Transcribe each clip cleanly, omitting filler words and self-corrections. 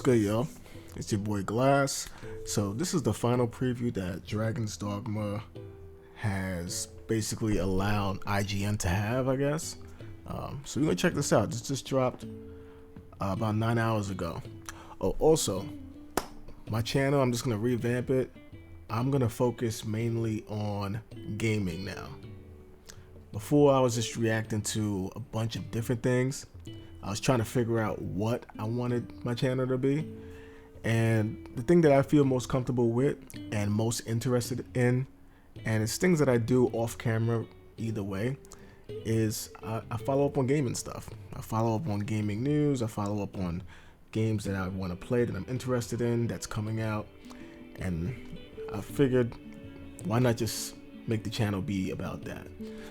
good, yo? It's your boy Glass. So this is the final preview that Dragon's Dogma has basically allowed IGN to have, I guess. So we're gonna check this out. This just dropped about 9 hours ago. Oh, also, my channel, I'm just gonna revamp it. I'm gonna focus mainly on gaming now. Before, I was just reacting to a bunch of different things. I was trying to figure out what I wanted my channel to be. And the thing that I feel most comfortable with and most interested in, and it's things that I do off camera either way, is I follow up on gaming stuff. I follow up on gaming news. I follow up on games that I want to play, that I'm interested in, that's coming out. And I figured, why not just make the channel be about that?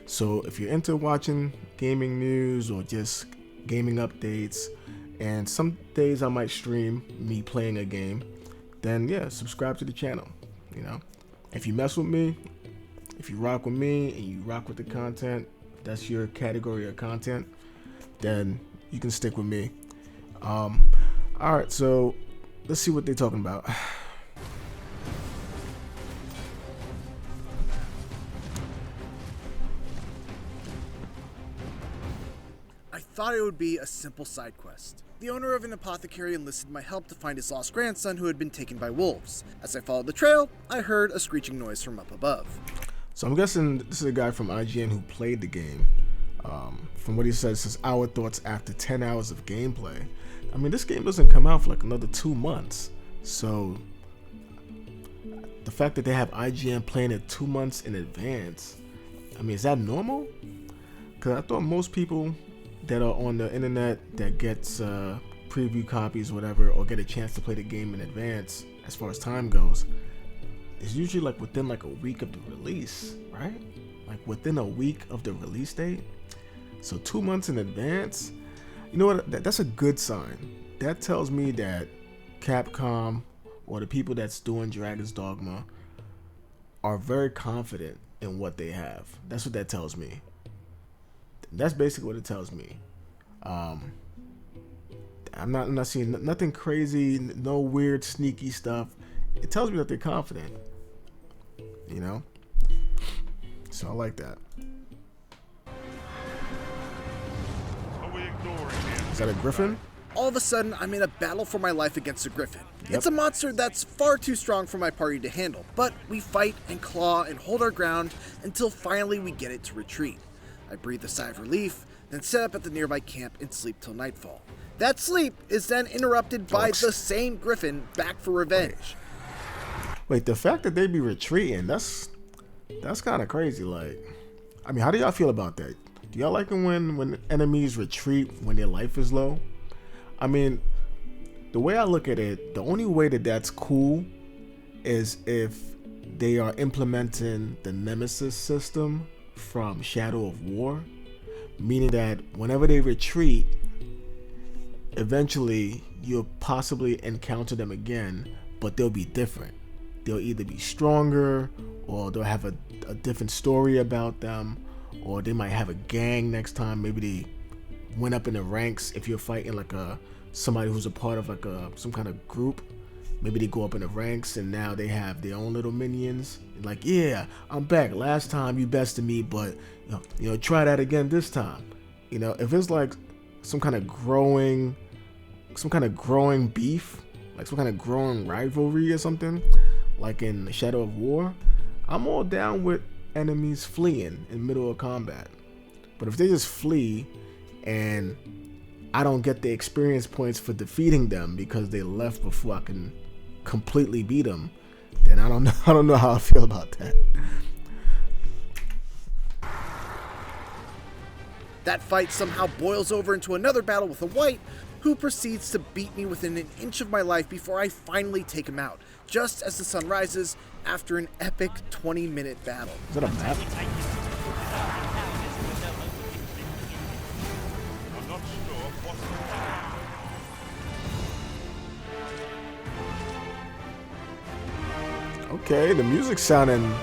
So if you're into watching gaming news or just gaming updates, and some days I might stream me playing a game, then yeah, subscribe to the channel. You know, if you mess with me, if you rock with me and you rock with the content, that's your category of content, then you can stick with me. All right, so let's see what they're talking about. I thought it would be a simple side quest. The owner of an apothecary enlisted my help to find his lost grandson who had been taken by wolves. As I followed the trail, I heard a screeching noise from up above. So I'm guessing this is a guy from IGN who played the game. From what he says, our thoughts after 10 hours of gameplay. I mean, this game doesn't come out for like another 2 months. So the fact that they have IGN playing it 2 months in advance, I mean, is that normal? Because I thought most people that are on the internet that gets preview copies, whatever, or get a chance to play the game in advance, as far as time goes, is usually like within like a week of the release, right? Like within a week of the release date. So 2 months in advance, you know what? That's a good sign. That tells me that Capcom or the people that's doing Dragon's Dogma are very confident in what they have. That's what that tells me. That's basically what it tells me. I'm not seeing nothing crazy, no weird sneaky stuff. It tells me that they're confident, you know? So I like that. Is that a griffin? All of a sudden, I'm in a battle for my life against a griffin. Yep. It's a monster that's far too strong for my party to handle, but we fight and claw and hold our ground until finally we get it to retreat. I breathe a sigh of relief, then set up at the nearby camp and sleep till nightfall. That sleep is then interrupted by the same griffin back for revenge. Wait, the fact that they be retreating, that's kind of crazy. Like, I mean, how do y'all feel about that? Do y'all like it when enemies retreat when their life is low? I mean, the way I look at it, the only way that that's cool is if they are implementing the Nemesis system from Shadow of War, meaning that whenever they retreat, eventually you'll possibly encounter them again, but they'll be different. They'll either be stronger, or they'll have a different story about them, or they might have a gang next time. Maybe they went up in the ranks. If you're fighting like somebody who's a part of like some kind of group, maybe they go up in the ranks and now they have their own little minions. Like, yeah, I'm back. Last time you bested me, but you know, try that again this time. You know, if it's like some kind of growing beef, like some kind of growing rivalry or something, like in Shadow of War, I'm all down with enemies fleeing in the middle of combat. But if they just flee and I don't get the experience points for defeating them because they left before I can completely beat them, then I don't know how I feel about that. That fight somehow boils over into another battle with a white, who proceeds to beat me within an inch of my life before I finally take him out, just as the sun rises after an epic 20-minute battle. Is that a map? Okay, the music's sounding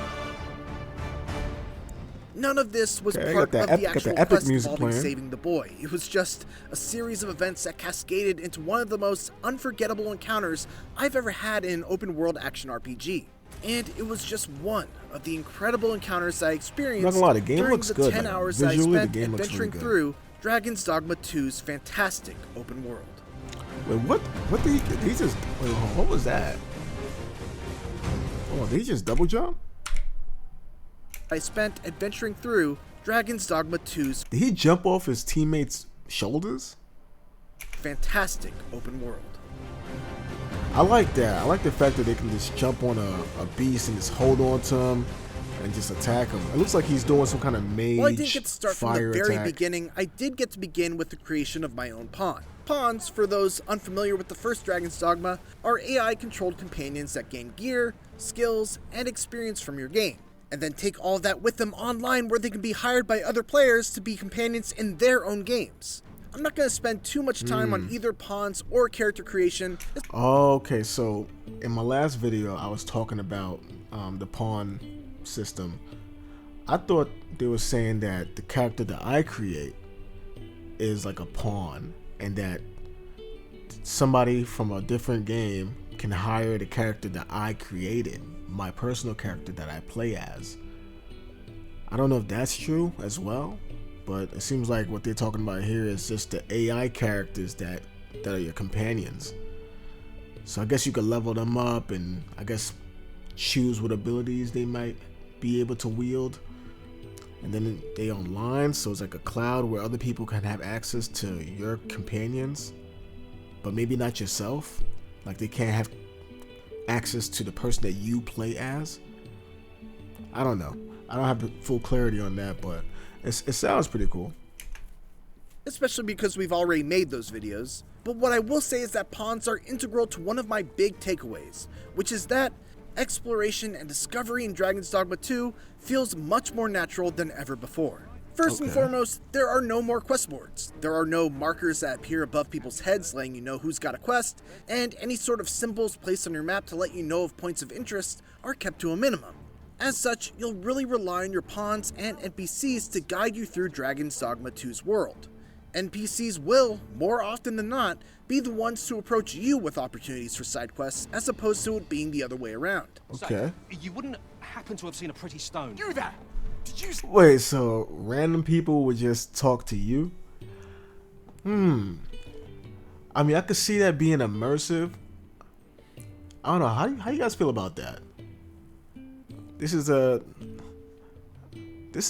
none of this was Okay, part of the actual epic quest music involving playing. saving the boy. It was just a series of events that cascaded into one of the most unforgettable encounters I've ever had in an open-world action RPG. And it was just one of the incredible encounters I experienced Not gonna lie, the game during looks the good. 10 Like, hours I visually, the spent game looks really adventuring good. through Dragon's Dogma 2's fantastic open world. Wait, what did he just? Wait, hold on, what was that? Oh, did he just double jump? I spent adventuring through Dragon's Dogma 2's Did he jump off his teammates' shoulders? fantastic open world. I like that. I like the fact that they can just jump on a beast and just hold on to him and just attack him. It looks like he's doing some kind of mage While I didn't get to start from the fire very attack. beginning, I did get to begin with the creation of my own pawn. Pawns, for those unfamiliar with the first Dragon's Dogma, are AI-controlled companions that gain gear, skills, and experience from your game, and then take all of that with them online where they can be hired by other players to be companions in their own games. I'm not going to spend too much time on either pawns or character creation. Okay, so in my last video, I was talking about the pawn system. I thought they were saying that the character that I create is like a pawn, and that somebody from a different game can hire the character that I created, my personal character that I play as. I don't know if that's true as well, but it seems like what they're talking about here is just the AI characters that are your companions. So I guess you could level them up and I guess choose what abilities they might be able to wield. And then they online, so it's like a cloud where other people can have access to your companions, but maybe not yourself. Like they can't have access to the person that you play as. I don't know. I don't have the full clarity on that, but it sounds pretty cool. Especially because we've already made those videos. But what I will say is that pawns are integral to one of my big takeaways, which is that exploration and discovery in Dragon's Dogma 2 feels much more natural than ever before. First and foremost, there are no more quest boards. There are no markers that appear above people's heads letting you know who's got a quest, and any sort of symbols placed on your map to let you know of points of interest are kept to a minimum. As such, you'll really rely on your pawns and NPCs to guide you through Dragon's Dogma 2's world. NPCs will, more often than not, be the ones to approach you with opportunities for side quests, as opposed to it being the other way around. Okay. So, you wouldn't happen to have seen a pretty stone? You there! Did you see? Wait, so random people would just talk to you? I mean, I could see that being immersive. I don't know. How you guys feel about that? This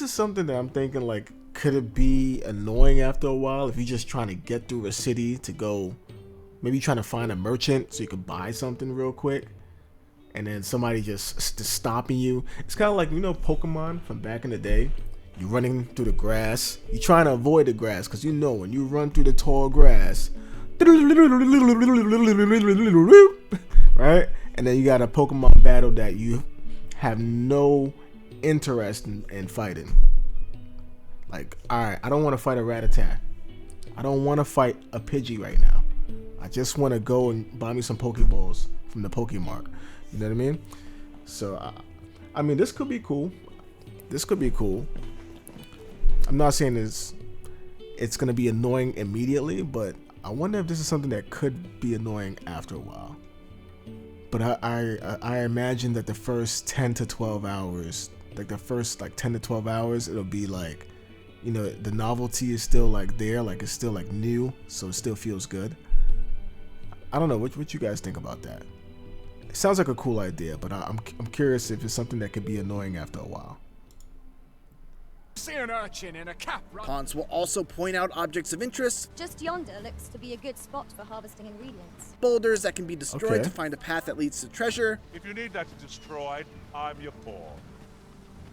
is something that I'm thinking, like, could it be annoying after a while if you're just trying to get through a city to go, maybe trying to find a merchant so you can buy something real quick, and then somebody just stopping you. It's kind of like, you know, Pokemon from back in the day. You're running through the grass. You're trying to avoid the grass because you know when you run through the tall grass, right? And then you got a Pokemon battle that you have no interest in fighting. Like, alright, I don't want to fight a Rattata. I don't want to fight a Pidgey right now. I just want to go and buy me some Pokeballs from the Pokemart. You know what I mean? So, I mean, this could be cool. This could be cool. I'm not saying it's going to be annoying immediately, but I wonder if this is something that could be annoying after a while. But I imagine that the first 10 to 12 hours, like the first 10 to 12 hours, it'll be like, you know, the novelty is still like there, like it's still like new, so it still feels good. I don't know, what you guys think about that? It sounds like a cool idea, but I'm curious if it's something that could be annoying after a while. See an urchin in a cap, right? Pawns will also point out objects of interest, Just yonder looks to be a good spot for harvesting ingredients. boulders that can be destroyed Okay. to find a path that leads to treasure, If you need that destroyed, I'm your pawn.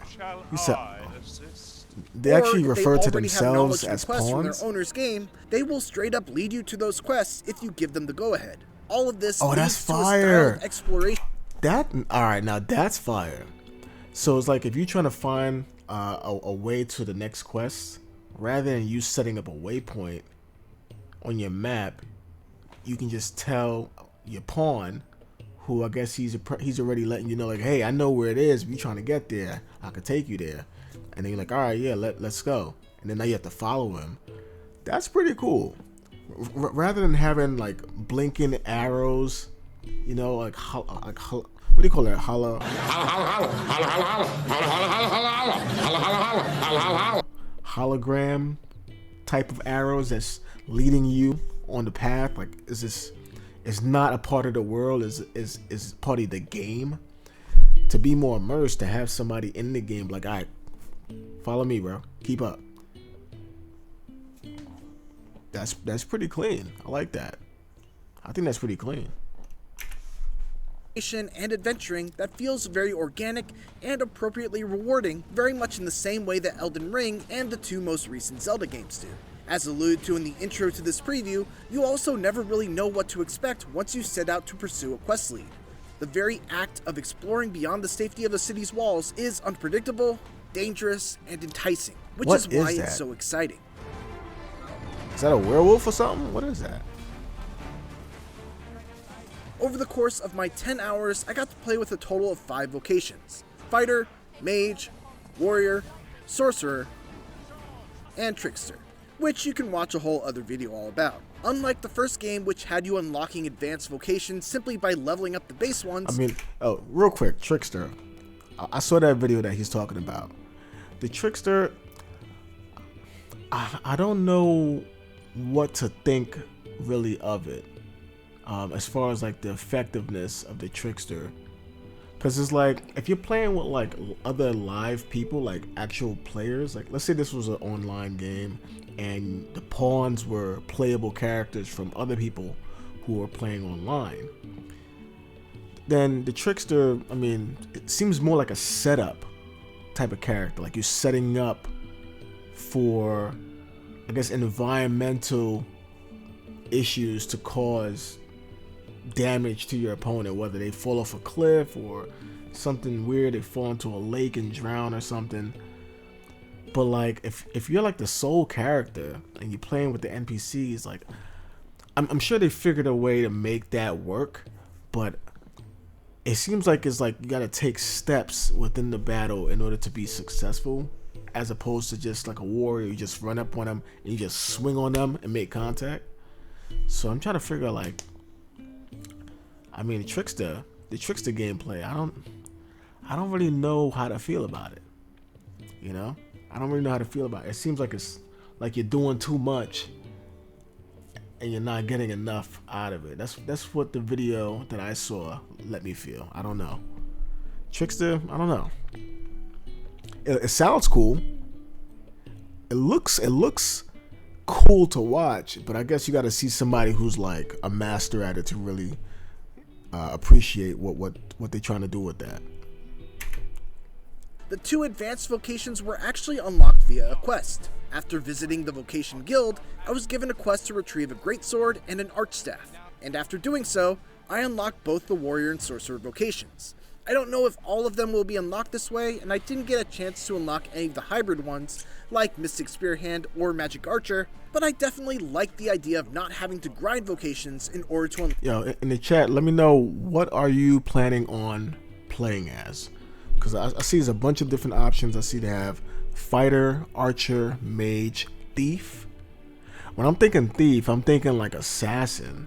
Shall You said- I assist? They actually or if they refer to already have themselves knowledge as from quests from pawns. their owner's game, they will straight up lead you to those quests if you give them the go-ahead. All of this Oh, that's leads to a style fire. of exploration Alright, now that's fire. So it's like if you're trying to find a way to the next quest, rather than you setting up a waypoint on your map, you can just tell your pawn, who I guess he's already letting you know, like, hey, I know where it is. If you're trying to get there, I could take you there. and then you're like, all right, yeah, let's go, and then now you have to follow him. That's pretty cool. Rather than having like blinking arrows, you know, like what do you call it? Hologram type of arrows that's leading you on the path. Like, is not a part of the world, is part of the game. To be more immersed, to have somebody in the game like, all right, follow me, bro, keep up. That's pretty clean. I like that. I think that's pretty clean. And adventuring that feels very organic and appropriately rewarding, very much in the same way that Elden Ring and the two most recent Zelda games do. As alluded to in the intro to this preview, you also never really know what to expect once you set out to pursue a quest lead. The very act of exploring beyond the safety of the city's walls is unpredictable, dangerous, and enticing, which is why it's so exciting. Is that a werewolf or something? What is that? Over the course of my 10 hours, I got to play with a total of 5 vocations: Fighter, Mage, Warrior, Sorcerer, and Trickster, which you can watch a whole other video all about. Unlike the first game, which had you unlocking advanced vocations simply by leveling up the base ones. I mean, oh, real quick, Trickster. I saw that video that he's talking about. The Trickster, I don't know what to think really of it, as far as like the effectiveness of the Trickster. Because it's like, if you're playing with like other live people, like actual players, like let's say this was an online game and the pawns were playable characters from other people who were playing online, then the Trickster, I mean, it seems more like a setup type of character. Like you're setting up for, I guess, environmental issues to cause damage to your opponent, whether they fall off a cliff or something weird, they fall into a lake and drown or something. But like if you're like the sole character and you're playing with the NPCs, like I'm sure they figured a way to make that work, but it seems like it's like you gotta take steps within the battle in order to be successful, as opposed to just like a warrior, you just run up on them and you just swing on them and make contact. So I'm trying to figure out, like, I mean, the Trickster gameplay, I don't really know how to feel about it. You know? I don't really know how to feel about it. It seems like it's like you're doing too much and you're not getting enough out of it. That's what the video that I saw let me feel. I don't know. Trickster, I don't know. It sounds cool. It looks cool to watch, but I guess you got to see somebody who's like a master at it to really appreciate what they're trying to do with that. The 2 advanced vocations were actually unlocked via a quest. After visiting the Vocation Guild, I was given a quest to retrieve a greatsword and an archstaff, and after doing so, I unlocked both the Warrior and Sorcerer vocations. I don't know if all of them will be unlocked this way, and I didn't get a chance to unlock any of the hybrid ones, like Mystic Spearhand or Magic Archer, but I definitely like the idea of not having to grind vocations in order to unlock. Yo, in the chat, let me know, what are you planning on playing as? Because I see there's a bunch of different options. I see they have Fighter, Archer, Mage, Thief. When I'm thinking Thief, I'm thinking like Assassin.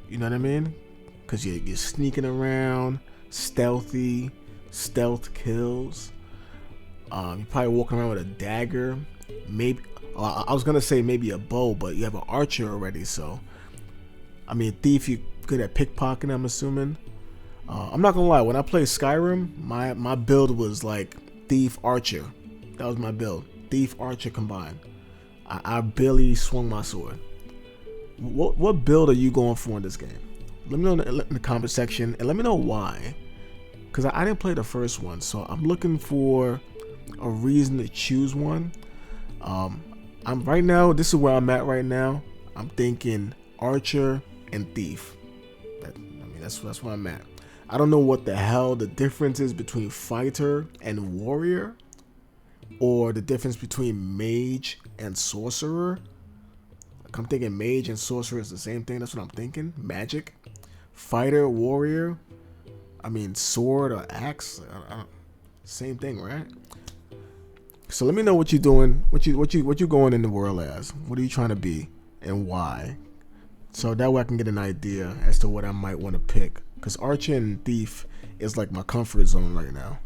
You know what I mean? Because you're sneaking around, stealthy, stealth kills. You're probably walking around with a dagger. Maybe, I was going to say maybe a bow, but you have an Archer already. So, I mean, Thief, you're good at pickpocketing, I'm assuming. I'm not gonna lie, when I played Skyrim, my build was like Thief Archer. That was my build. Thief Archer combined. I barely swung my sword. What build are you going for in this game? Let me know in the comment section, and let me know why. Because I didn't play the first one, so I'm looking for a reason to choose one. I'm right now, this is where I'm at right now. I'm thinking Archer and Thief. That's where I'm at. I don't know what the hell the difference is between Fighter and Warrior, or the difference between Mage and Sorcerer. Like, I'm thinking Mage and Sorcerer is the same thing. That's what I'm thinking. Magic, Fighter, Warrior. I mean, sword or axe. Same thing, right? So let me know what you're doing. What you going in the world as? What are you trying to be, and why? So that way I can get an idea as to what I might want to pick. Because Archer and Thief is like my comfort zone right now.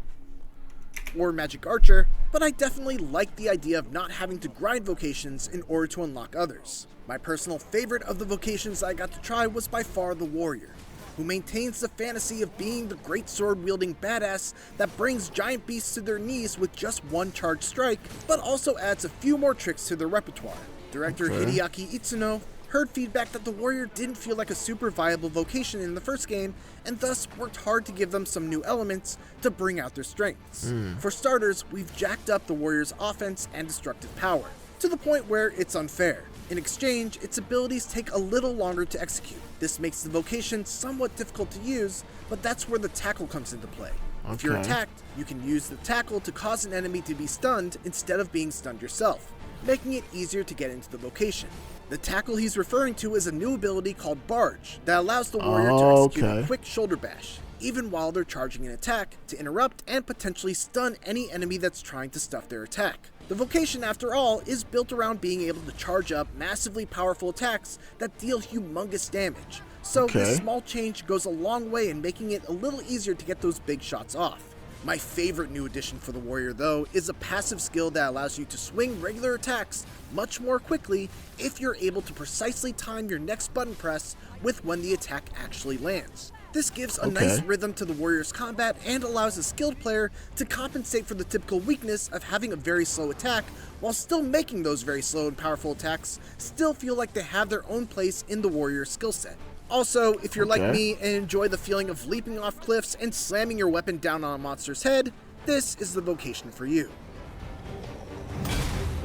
Or Magic Archer, but I definitely like the idea of not having to grind vocations in order to unlock others. My personal favorite of the vocations I got to try was by far the Warrior, who maintains the fantasy of being the great sword-wielding badass that brings giant beasts to their knees with just one charged strike, but also adds a few more tricks to their repertoire. Director Hideaki Itsuno heard feedback that the Warrior didn't feel like a super viable vocation in the first game, and thus worked hard to give them some new elements to bring out their strengths. For starters, we've jacked up the Warrior's offense and destructive power, to the point where it's unfair. In exchange, its abilities take a little longer to execute. This makes the vocation somewhat difficult to use, but that's where the tackle comes into play. If you're attacked, you can use the tackle to cause an enemy to be stunned instead of being stunned yourself, making it easier to get into the vocation. The tackle he's referring to is a new ability called Barge that allows the Warrior to execute a quick shoulder bash, even while they're charging an attack, to interrupt and potentially stun any enemy that's trying to stuff their attack. The vocation, after all, is built around being able to charge up massively powerful attacks that deal humongous damage, so this small change goes a long way in making it a little easier to get those big shots off. My favorite new addition for the Warrior, though, is a passive skill that allows you to swing regular attacks much more quickly if you're able to precisely time your next button press with when the attack actually lands. This gives a nice rhythm to the Warrior's combat and allows a skilled player to compensate for the typical weakness of having a very slow attack, while still making those very slow and powerful attacks still feel like they have their own place in the Warrior's skill set. Also, if you're like me and enjoy the feeling of leaping off cliffs and slamming your weapon down on a monster's head, this is the vocation for you.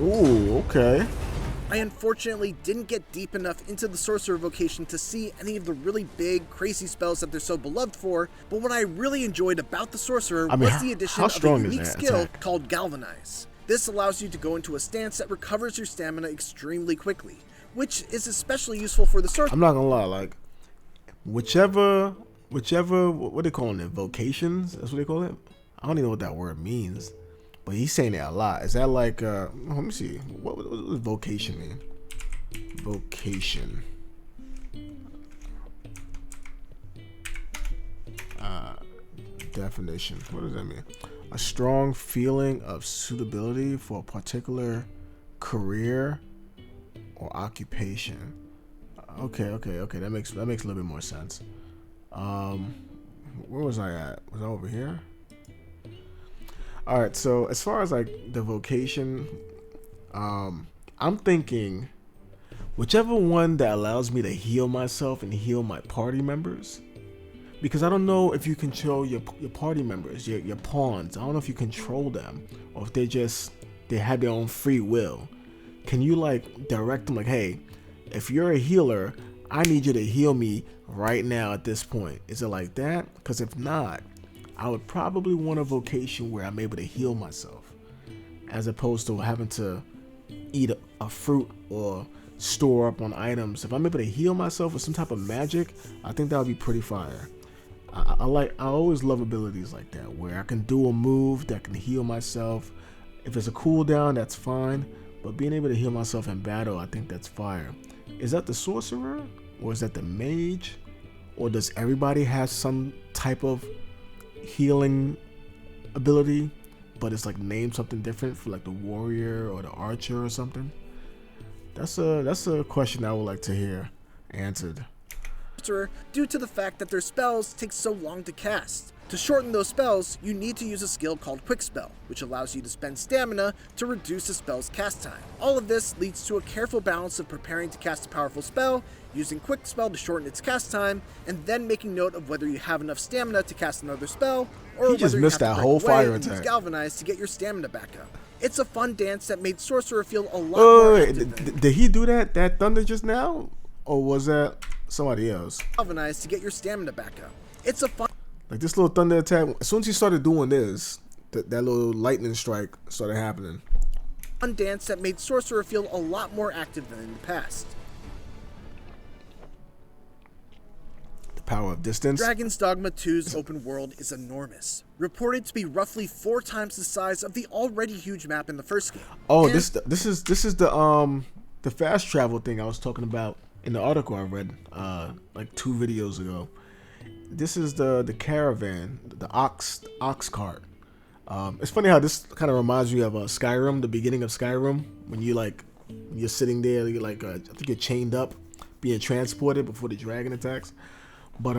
Ooh, okay. I unfortunately didn't get deep enough into the Sorcerer vocation to see any of the really big, crazy spells that they're so beloved for, but what I really enjoyed about the Sorcerer was the addition of a unique skill called Galvanize. This allows you to go into a stance that recovers your stamina extremely quickly, which is especially useful for the Sorcerer. I'm not gonna lie, like, whichever, what they calling it, vocations? That's what they call it? I don't even know what that word means. But he's saying it a lot. Is that like, let me see. What does vocation mean? Vocation. Definition. What does that mean? A strong feeling of suitability for a particular career or occupation. Okay. That makes a little bit more sense. Where was I at? Was I over here? All right, so as far as like the vocation, I'm thinking whichever one that allows me to heal myself and heal my party members, because I don't know if you control your party members, your pawns. I don't know if you control them or if they have their own free will. Can you like direct them like, hey, if you're a healer, I need you to heal me right now at this point? Is it like that? Because if not, I would probably want a vocation where I'm able to heal myself, as opposed to having to eat a fruit or store up on items. If I'm able to heal myself with some type of magic, I think that would be pretty fire. I always love abilities like that, where I can do a move that can heal myself. If it's a cooldown, that's fine, but being able to heal myself in battle, I think that's fire. Is that the sorcerer, or is that the mage, or does everybody have some type of healing ability, but it's like named something different for like the warrior or the archer or something? That's a question I would like to hear answered. Due to the fact that their spells take so long to cast. To shorten those spells, you need to use a skill called Quick Spell, which allows you to spend stamina to reduce the spell's cast time. All of this leads to a careful balance of preparing to cast a powerful spell, using Quick Spell to shorten its cast time, and then making note of whether you have enough stamina to cast another spell, or whether you have to break away and use Galvanize to get your stamina back up. It's a fun dance that made Sorcerer feel a lot more active. Did he do that thunder just now, or was that somebody else? Galvanize to get your stamina back up. It's a fun. Like this little thunder attack, as soon as he started doing this, that little lightning strike started happening. Fun dance that made Sorcerer feel a lot more active than in the past. The power of distance. Dragon's Dogma 2's open world is enormous, reported to be roughly 4 times the size of the already huge map in the first game. Oh, And this is the fast travel thing I was talking about in the article I read like 2 videos ago. This is the caravan, the ox cart. It's funny how this kind of reminds me of Skyrim, the beginning of Skyrim, when you're sitting there, you're like I think you're chained up, being transported before the dragon attacks. But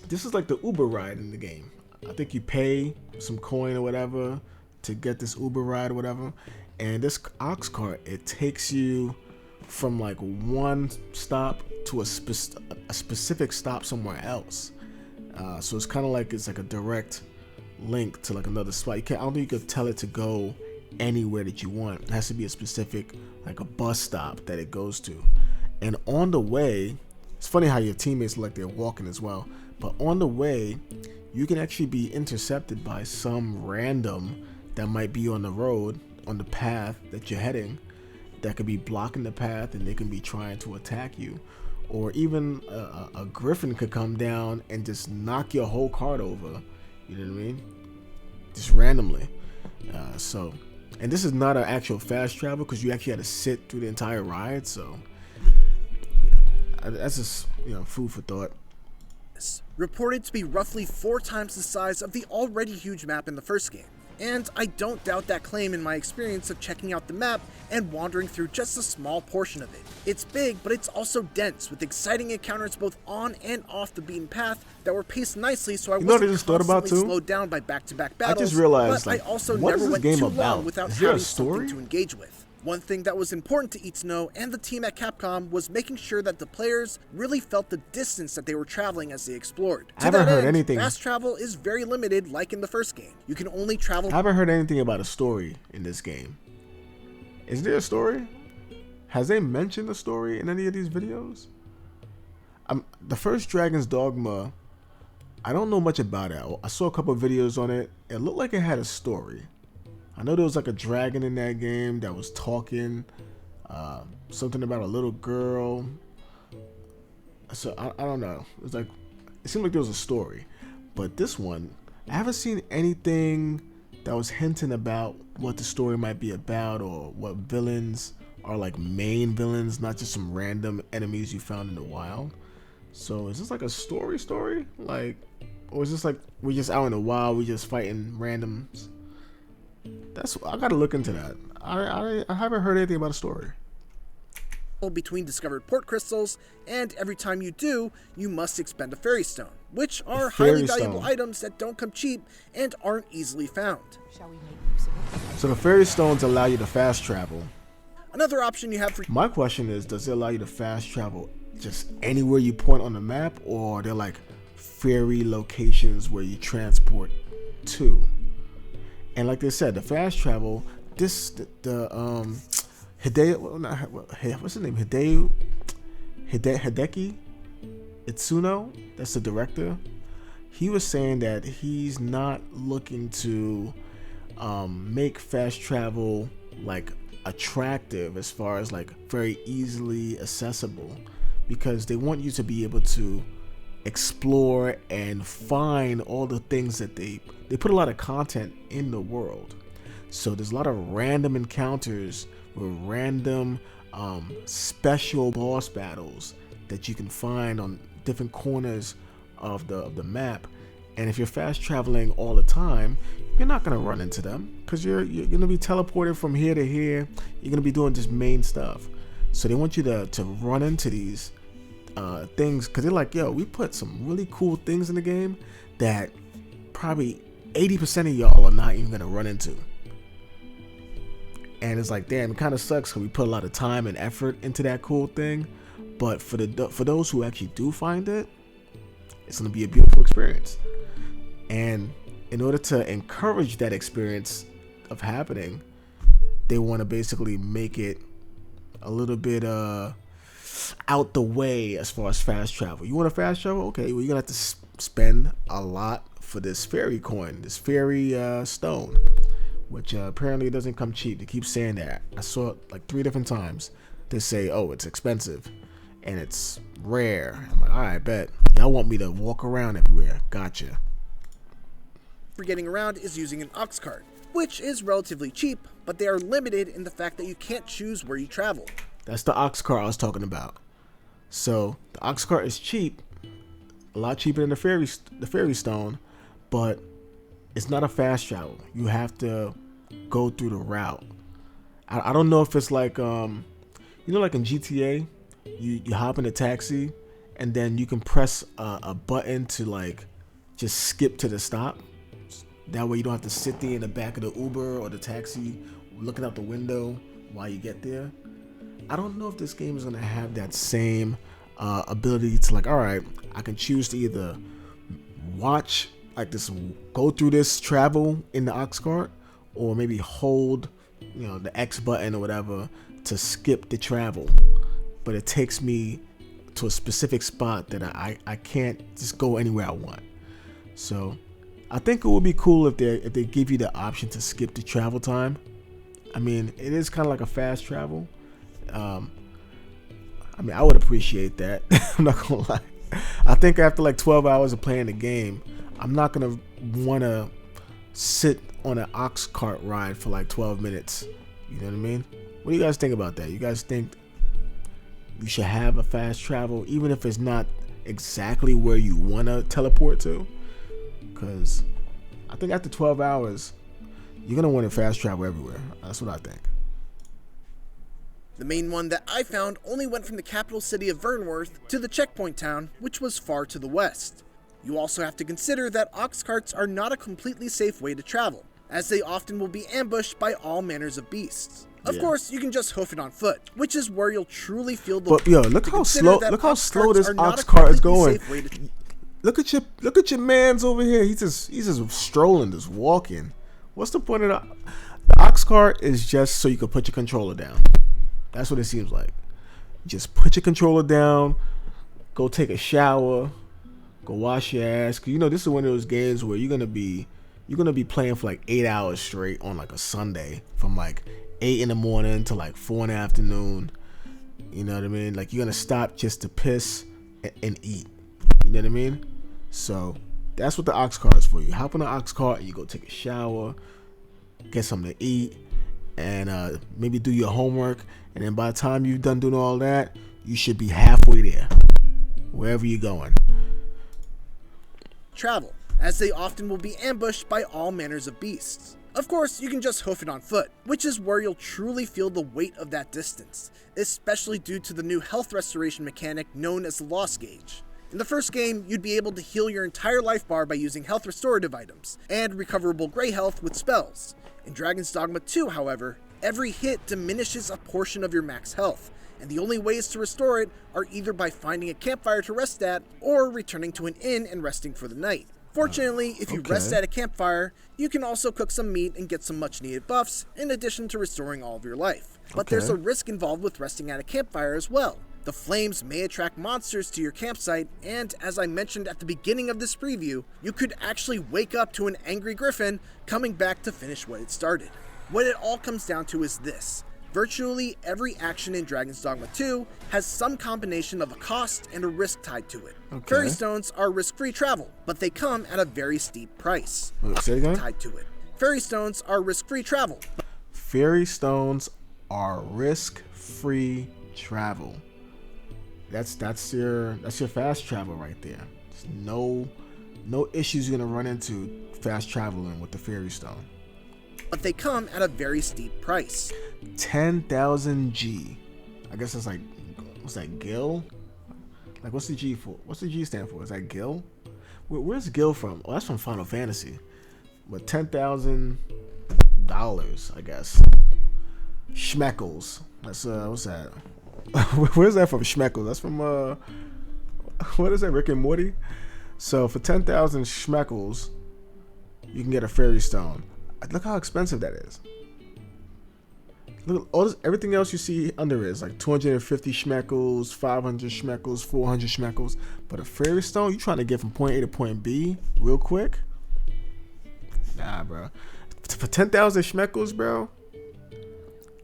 this is like the Uber ride in the game. I think you pay some coin or whatever to get this Uber ride or whatever, and this ox cart, it takes you from like one stop to a specific stop somewhere else. So it's kind of like it's like a direct link to like another spot. I don't think you could tell it to go anywhere that you want. It has to be a specific, like a bus stop that it goes to. And on the way, it's funny how your teammates look like they're walking as well, but on the way you can actually be intercepted by some random that might be on the road, on the path that you're heading, that could be blocking the path, and they can be trying to attack you. Or even a griffin could come down and just knock your whole cart over, you know what I mean, just randomly. And this is not an actual fast travel, because you actually had to sit through the entire ride. So that's just, food for thought. Reported to be roughly 4 times the size of the already huge map in the first game. And I don't doubt that claim in my experience of checking out the map and wandering through just a small portion of it. It's big, but it's also dense, with exciting encounters both on and off the beaten path that were paced nicely, so I wasn't constantly slowed down by back-to-back battles. I just realized, but I also what never is this went game too about? long without Is there a having story something to engage with. One thing that was important to Eat Snow and the team at Capcom was making sure that the players really felt the distance that they were traveling as they explored. I haven't heard anything. Fast travel is very limited, like in the first game. You can only travel. I haven't heard anything about a story in this game. Is there a story? Has they mentioned a story in any of these videos? The first Dragon's Dogma, I don't know much about it. I saw a couple of videos on it. It looked like it had a story. I know there was like a dragon in that game that was talking, something about a little girl. So I don't know. It seemed like there was a story, but this one, I haven't seen anything that was hinting about what the story might be about, or what villains are like main villains, not just some random enemies you found in the wild. So is this like a story, like, or is this like we're just out in the wild, we're just fighting randoms? I gotta look into that. I haven't heard anything about a story. Between discovered port crystals, and every time you do, you must expend a fairy stone, which are highly valuable items that don't come cheap and aren't easily found. Shall we make use of it? So the fairy stones allow you to fast travel. Another option you have for my question is, does it allow you to fast travel just anywhere you point on the map, or are there like fairy locations where you transport to? And like they said, the fast travel, what's his name? Hideki Itsuno, that's the director. He was saying that he's not looking to make fast travel like attractive as far as like very easily accessible, because they want you to be able to explore and find all the things that they put a lot of content in the world. So there's a lot of random encounters with random special boss battles that you can find on different corners of the map. And if you're fast traveling all the time, you're not gonna run into them, because you're gonna be teleported from here to here. You're gonna be doing just main stuff. So they want you to run into these things, because they're like, yo, we put some really cool things in the game that probably 80% of y'all are not even gonna run into. And it's like, damn, it kind of sucks, because we put a lot of time and effort into that cool thing, but for those who actually do find it, it's gonna be a beautiful experience. And in order to encourage that experience of happening, they want to basically make it a little bit out the way as far as fast travel. You want to fast travel? Okay, well, you're gonna have to spend a lot for this fairy coin, this fairy stone, which apparently doesn't come cheap. They keep saying that. I saw it like 3 different times. They say, oh, it's expensive. and it's rare. I'm like, all right, bet. Y'all want me to walk around everywhere. Gotcha. For getting around is using an ox cart, which is relatively cheap, but they are limited in the fact that you can't choose where you travel. That's the ox cart I was talking about. So the ox cart is cheap, a lot cheaper than the fairy stone, but it's not a fast travel. You have to go through the route. I don't know if it's like like in GTA, you hop in a taxi and then you can press a button to like just skip to the stop. That way you don't have to sit there in the back of the Uber or the taxi looking out the window while you get there. I don't know if this game is going to have that same ability to like, all right, I can choose to either watch like this, go through this travel in the ox cart, or maybe hold, the X button or whatever to skip the travel. But it takes me to a specific spot that I can't just go anywhere I want. So I think it would be cool if they give you the option to skip the travel time. I mean, it is kind of like a fast travel. I would appreciate that. I'm not gonna lie. I think after like 12 hours of playing the game, I'm not gonna want to sit on an ox cart ride for like 12 minutes. You know what I mean? What do you guys think about that? You guys think you should have a fast travel, even if it's not exactly where you want to teleport to? Because I think after 12 hours, you're going to want to fast travel everywhere. That's what I think. The main one that I found only went from the capital city of Vernworth to the checkpoint town, which was far to the west. You also have to consider that ox carts are not a completely safe way to travel, as they often will be ambushed by all manners of beasts. Of course, you can just hoof it on foot, which is where you'll truly feel the. But yo, look how slow this ox cart is going. Look at your man's over here. He's just strolling, just walking. What's the point of the ox cart? Is just so you can put your controller down. That's what it seems like. Just put your controller down, go take a shower, go wash your ass. 'Cause this is one of those games where you're gonna be playing for like 8 hours straight on like a Sunday, from like 8 in the morning to like 4 in the afternoon. You know what I mean? Like, you're gonna stop just to piss and eat. You know what I mean? So that's what the ox cart is for. You hop on the ox cart and you go take a shower, get something to eat, and maybe do your homework. And then by the time you've done doing all that, you should be halfway there, wherever you're going. Travel, as they often will be ambushed by all manners of beasts. Of course, you can just hoof it on foot, which is where you'll truly feel the weight of that distance, especially due to the new health restoration mechanic known as the loss gauge. In the first game, you'd be able to heal your entire life bar by using health restorative items, and recoverable gray health with spells. In Dragon's Dogma 2, however, every hit diminishes a portion of your max health, and the only ways to restore it are either by finding a campfire to rest at, or returning to an inn and resting for the night. Fortunately, if you rest at a campfire, you can also cook some meat and get some much needed buffs, in addition to restoring all of your life. But there's a risk involved with resting at a campfire as well. The flames may attract monsters to your campsite, and as I mentioned at the beginning of this preview, you could actually wake up to an angry griffin coming back to finish what it started. What it all comes down to is this. Virtually every action in Dragon's Dogma 2 has some combination of a cost and a risk tied to it. Fairy stones are risk-free travel, but they come at a very steep price. Say it again? Tied to it. Fairy stones are risk-free travel. Fairy stones are risk-free travel. That's your fast travel right there. There's no issues you're gonna run into fast traveling with the fairy stone. But they come at a very steep price. 10,000 G. I guess it's like, what's that, gil? Like, what's the G for? What's the G stand for? Is that gil? Where's gil from? Oh, that's from Final Fantasy. But $10,000, I guess. Schmeckles. That's what's that? Where's that from? Schmeckles. That's from what is that? Rick and Morty. So for 10,000 schmeckles, you can get a fairy stone. Look how expensive that is. Look, everything else you see under it is like 250 schmeckles, 500 schmeckles, 400 schmeckles. But a fairy stone, you trying to get from point A to point B real quick? Nah, bro. For 10,000 schmeckles, bro,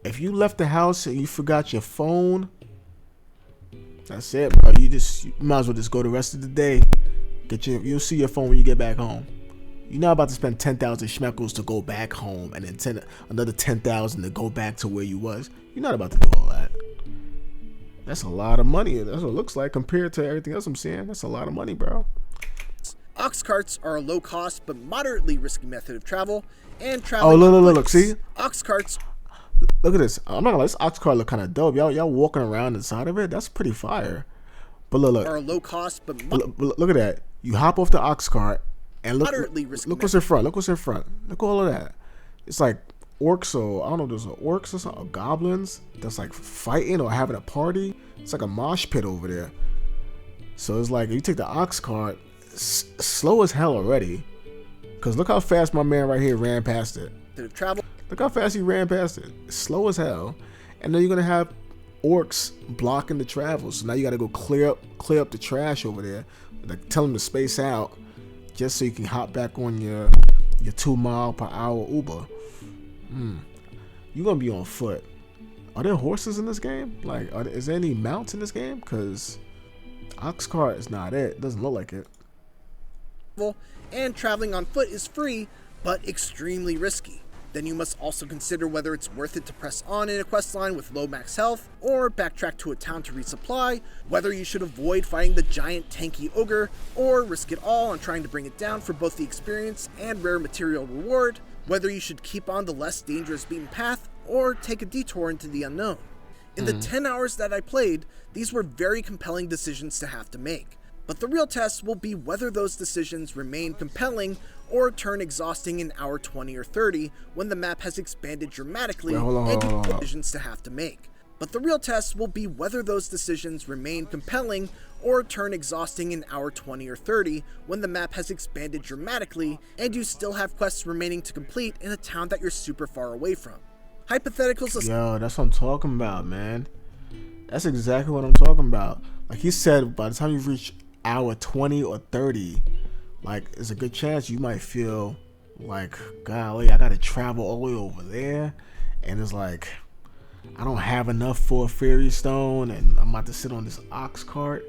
if you left the house and you forgot your phone, That's it, bro. You might as well just go the rest of the day. You'll see your phone when you get back home. You're not about to spend 10,000 schmeckles to go back home and then another 10,000 to go back to where you was. You're not about to do all that. That's a lot of money. That's what it looks like compared to everything else I'm seeing. That's a lot of money, bro. Ox carts are a low cost but moderately risky method of travel, and traveling. Oh, look, see? Ox carts. Look at this. I'm not gonna lie, this ox cart look kind of dope. Y'all walking around inside of it. That's pretty fire. But look. Are a low cost but look at that. You hop off the ox cart and look what's in front. Look what's in front. Look at all of that. It's like orcs or I don't know. There's orcs or something, or goblins that's like fighting or having a party. It's like a mosh pit over there. So it's like if you take the ox cart, slow as hell already. Cause look how fast my man right here ran past it. Travel. Look how fast he ran past it. It's slow as hell. And then you're gonna have orcs blocking the travel. So now you gotta go clear up the trash over there. Like tell them to space out, just so you can hop back on your 2 mile per hour Uber. You're gonna be on foot. Are there horses in this game? Like, is there any mounts in this game? Cause ox cart is not it. It doesn't look like it. And traveling on foot is free, but extremely risky. Then you must also consider whether it's worth it to press on in a quest line with low max health, or backtrack to a town to resupply, whether you should avoid fighting the giant tanky ogre, or risk it all on trying to bring it down for both the experience and rare material reward, whether you should keep on the less dangerous beaten path, or take a detour into the unknown. In the 10 hours that I played, these were very compelling decisions to have to make. But the real test will be whether those decisions remain compelling or turn exhausting in hour 20 or 30 when the map has expanded dramatically and decisions to have to make. But the real test will be whether those decisions remain compelling or turn exhausting in hour 20 or 30 when the map has expanded dramatically and you still have quests remaining to complete in a town that you're super far away from. Hypotheticals. Yo, that's what I'm talking about, man. That's exactly what I'm talking about. Like he said, by the time you reach hour 20 or 30, like there's a good chance you might feel like, golly, I gotta travel all the way over there, and it's like I don't have enough for a fairy stone, and I'm about to sit on this ox cart.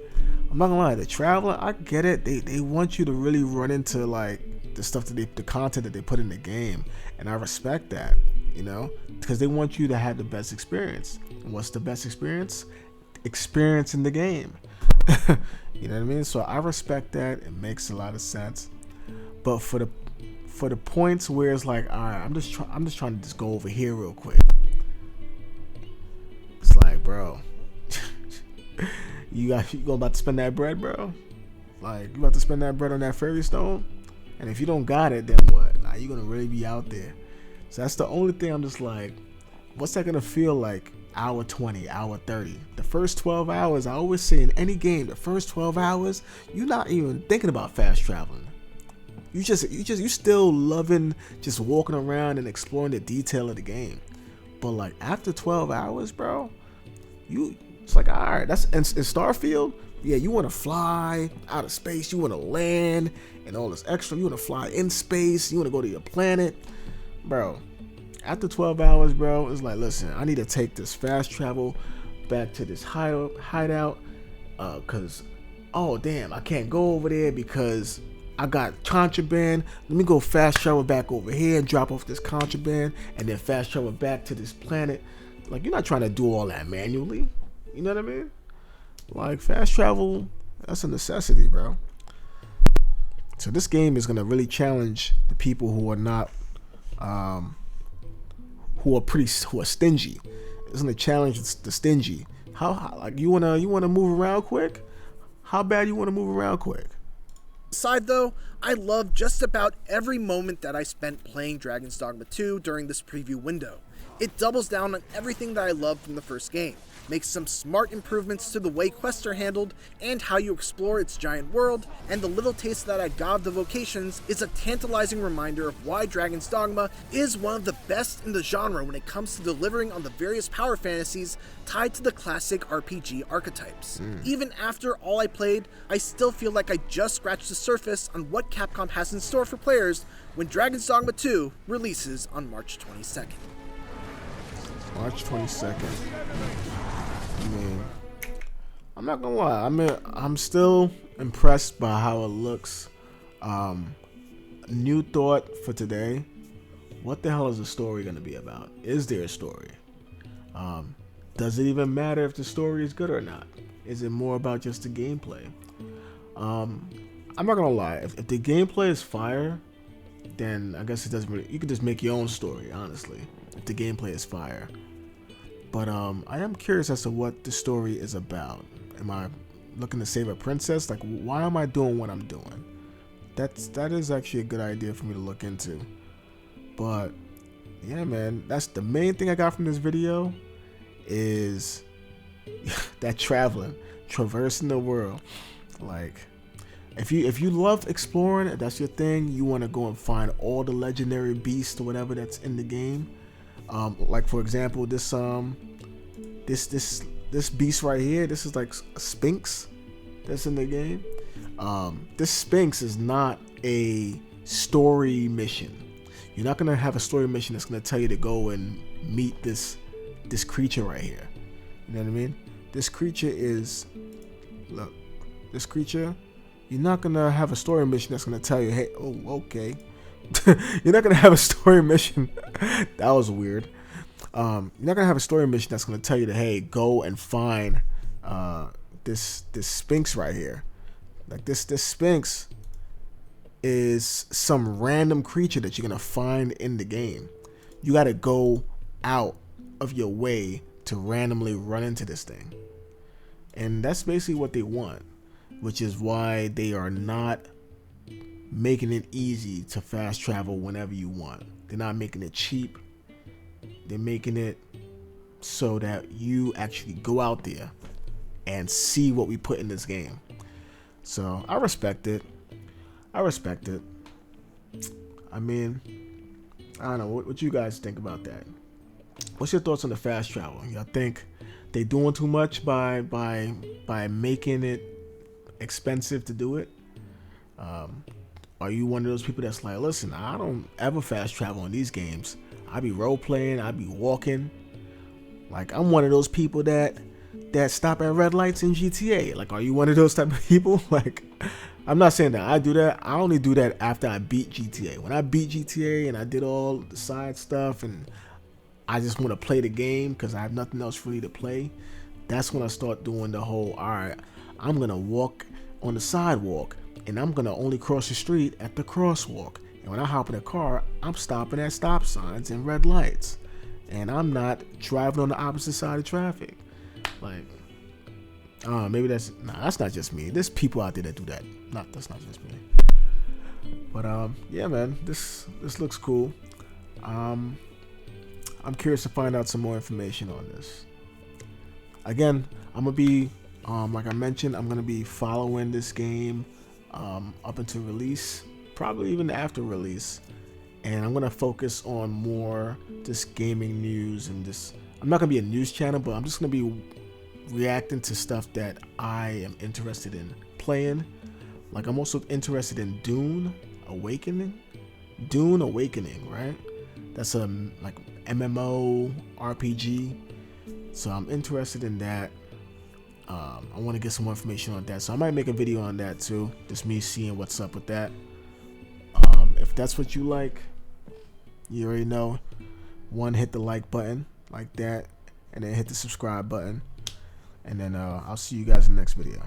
I'm not gonna lie, the traveler, I get it. They want you to really run into like the stuff that the content that they put in the game, and I respect that, you know, because they want you to have the best experience. And what's the best experience? Experience in the game. You know what I mean? So I respect that. It makes a lot of sense. But for the points where it's like, all right, I'm just trying to just go over here real quick. It's like, bro, you about to spend that bread, bro? Like, you about to spend that bread on that fairy stone? And if you don't got it, then what? Now you're gonna really be out there. So that's the only thing I'm just like, what's that gonna feel like? Hour 20, hour 30. The first 12 hours, I always say in any game, the first 12 hours, you're not even thinking about fast traveling. You still loving just walking around and exploring the detail of the game. But like after 12 hours, bro, it's like, all right, that's in Starfield. Yeah, you want to fly out of space, you want to land and all this extra, you want to fly in space, you want to go to your planet, bro. After 12 hours, bro, it's like, listen, I need to take this fast travel back to this hideout, cause, oh damn, I can't go over there because I got contraband. Let me go fast travel back over here and drop off this contraband, and then fast travel back to this planet. Like, you're not trying to do all that manually. You know what I mean? Like, fast travel, that's a necessity, bro. So this game is gonna really challenge the people who are not, who are stingy. It's gonna challenge the stingy. How like you wanna move around quick? How bad you wanna move around quick? Aside though, I love just about every moment that I spent playing Dragon's Dogma 2 during this preview window. It doubles down on everything that I loved from the first game, makes some smart improvements to the way quests are handled and how you explore its giant world, and the little taste that I got of the Vocations is a tantalizing reminder of why Dragon's Dogma is one of the best in the genre when it comes to delivering on the various power fantasies tied to the classic RPG archetypes. Even after all I played, I still feel like I just scratched the surface on what Capcom has in store for players when Dragon's Dogma 2 releases on March 22nd. March 22nd. I mean, I'm not gonna lie. I mean, I'm still impressed by how it looks. New thought for today. What the hell is the story gonna be about? Is there a story? Does it even matter if the story is good or not? Is it more about just the gameplay? I'm not gonna lie. If the gameplay is fire, then I guess it doesn't really. You can just make your own story, honestly. If the gameplay is fire. But I am curious as to what the story is about. Am I looking to save a princess? Like, why am I doing what I'm doing? That is actually a good idea for me to look into. But yeah, man, that's the main thing I got from this video is that traversing the world. Like, if you love exploring, if that's your thing, you want to go and find all the legendary beasts or whatever that's in the game. Like for example, this beast right here, this is like a Sphinx that's in the game. This Sphinx is not a story mission. You're not gonna have a story mission that's gonna tell you to go and meet this creature right here. You know what I mean? This creature is, look, this creature. You're not gonna have a story mission that's gonna tell you, hey, oh, okay. You're not gonna have a story mission. That was weird. You're not gonna have a story mission that's gonna tell you to, hey, go and find this Sphinx right here. Like this Sphinx is some random creature that you're gonna find in the game. You gotta go out of your way to randomly run into this thing, and that's basically what they want, which is why they are not making it easy to fast travel whenever you want. They're not making it cheap. They're making it so that you actually go out there and see what we put in this game. So I respect it. I mean, I don't know what you guys think about that. What's your thoughts on the fast travel? Y'all think they doing too much by making it expensive to do it? Are you one of those people that's like, listen, I don't ever fast travel in these games. I be role playing, I be walking. Like, I'm one of those people that stop at red lights in GTA. Like, are you one of those type of people? Like, I'm not saying that I do that. I only do that after I beat GTA. When I beat GTA and I did all the side stuff and I just want to play the game because I have nothing else really to play, that's when I start doing the whole, all right, I'm going to walk on the sidewalk and I'm going to only cross the street at the crosswalk. And when I hop in a car, I'm stopping at stop signs and red lights. And I'm not driving on the opposite side of traffic. Like, maybe that's not just me. There's people out there that do that. That's not just me. But yeah, man, this looks cool. I'm curious to find out some more information on this. Again, I'm gonna be, like I mentioned, I'm gonna be following this game up until release, probably even after release, and I'm gonna focus on more just gaming news and just. I'm not gonna be a news channel, but I'm just gonna be reacting to stuff that I am interested in playing. Like, I'm also interested in Dune Awakening, right? That's a like MMO RPG, so I'm interested in that. I want to get some more information on that, so I might make a video on that too, just me seeing what's up with that. If that's what you like, you already know, hit the like button like that, and then hit the subscribe button, and then I'll see you guys in the next video.